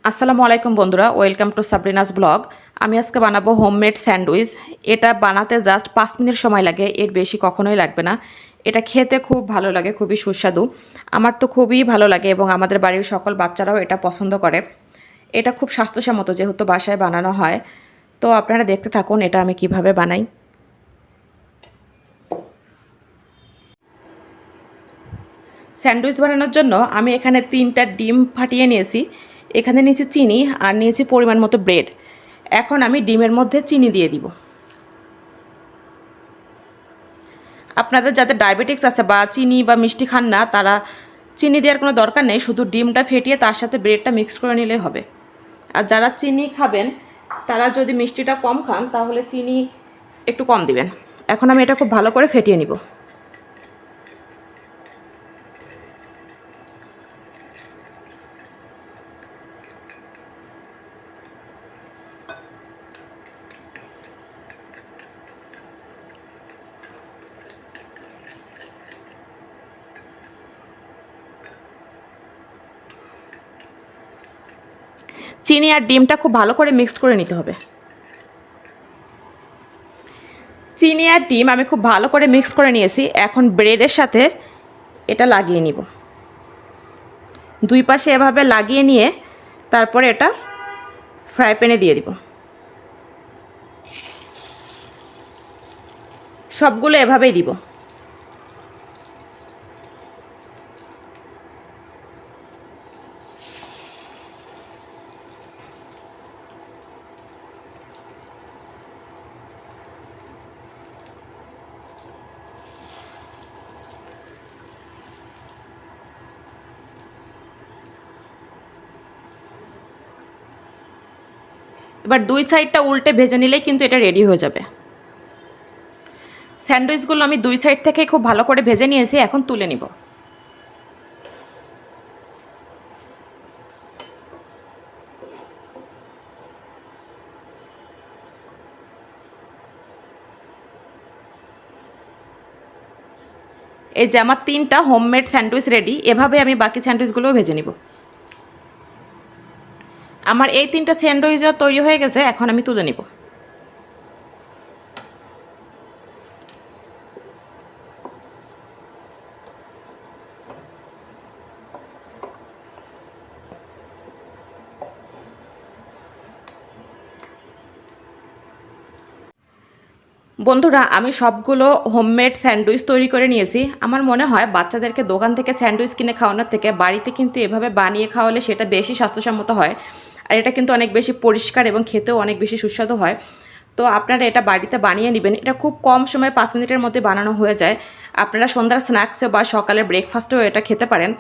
আসসালামু আলাইকুম বন্ধুরা, ওয়েলকাম টু সাবরিনাস ব্লগ। আমি আজকে বানাবো হোমমেড স্যান্ডউইচ। এটা বানাতে জাস্ট 5 মিনিট সময় লাগে, এর বেশি কখনোই লাগবে না। এটা খেতে খুব ভালো লাগে, খুবই সুস্বাদু। আমার তো খুবই ভালো লাগে এবং আমাদের বাড়ির সকল বাচ্চারাও এটা পছন্দ করে। এটা খুব স্বাস্থ্যসম্মত যেহেতু বাসায় বানানো হয়। তো আপনারা দেখতে থাকুন এটা আমি কিভাবে বানাই। স্যান্ডউইচ বানানোর জন্য আমি এখানে 3টা ডিম ফাটিয়ে নিয়েছি। এখানে নিয়েছি চিনি আর নিয়েছি পরিমাণ মতো ব্রেড। এখন আমি ডিমের মধ্যে চিনি দিয়ে দিব। আপনাদের যাদের ডায়াবেটিক্স আছে বা চিনি বা মিষ্টি খান না, তারা চিনি দেওয়ার কোনো দরকার নেই, শুধু ডিমটা ফেটিয়ে তার সাথে ব্রেডটা মিক্স করে নিলেই হবে। আর যারা চিনি খাবেন তারা যদি মিষ্টিটা কম খান তাহলে চিনি একটু কম দিবেন। এখন আমি এটা খুব ভালো করে ফেটিয়ে নিব। চিনি আর ডিমটা খুব ভালো করে মিক্সড করে নিতে হবে। চিনি আর ডিম আমি খুব ভালো করে মিক্স করে নিয়েছি। এখন ব্রেডের সাথে এটা লাগিয়ে নিব। দুই পাশে এভাবে লাগিয়ে নিয়ে তারপরে এটা ফ্রাই প্যানে দিয়ে দিব। সবগুলো এভাবেই দিব। এবার দুই সাইডটা উল্টে ভেজে নিলেই কিন্তু এটা রেডি হয়ে যাবে। স্যান্ডউইচগুলো আমি দুই সাইড থেকেই খুব ভালো করে ভেজে নিয়েছি, এখন তুলে নিব। এই যে আমার 3টা হোমমেড স্যান্ডউইচ রেডি। এভাবে আমি বাকি স্যান্ডউইচগুলোও ভেজে নিব। আমার এই 3টা স্যান্ডউইচও তৈরি হয়ে গেছে, এখন আমি তুলে নিব। বন্ধুরা, আমি সবগুলো হোমমেড স্যান্ডউইচ তৈরি করে নিয়েছি। আমার মনে হয় বাচ্চাদেরকে দোকান থেকে স্যান্ডউইচ কিনে খাওয়ানোর থেকে বাড়িতে কিন্তু এভাবে বানিয়ে খাওয়ালে সেটা বেশি স্বাস্থ্যসম্মত হয়। আর এটা কিন্তু অনেক বেশি পরিষ্কার এবং খেতেও অনেক বেশি সুস্বাদু হয়। তো আপনারা এটা বাড়িতে বানিয়ে নেবেন। এটা খুব কম সময়ে 5 মিনিটের মধ্যে বানানো হয়ে যায়। আপনারা সন্ধ্যার স্ন্যাক্সে বা সকালের ব্রেকফাস্টেও এটা খেতে পারেন।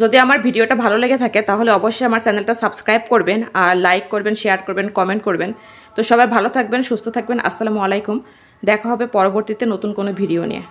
যদি আমার ভিডিওটা ভালো লেগে থাকে তাহলে অবশ্যই আমার চ্যানেলটা সাবস্ক্রাইব করবেন আর লাইক করবেন, শেয়ার করবেন, কমেন্ট করবেন। তো সবাই ভালো থাকবেন, সুস্থ থাকবেন। আসসালামু আলাইকুম। দেখা হবে পরবর্তীতে নতুন কোনো ভিডিও নিয়ে।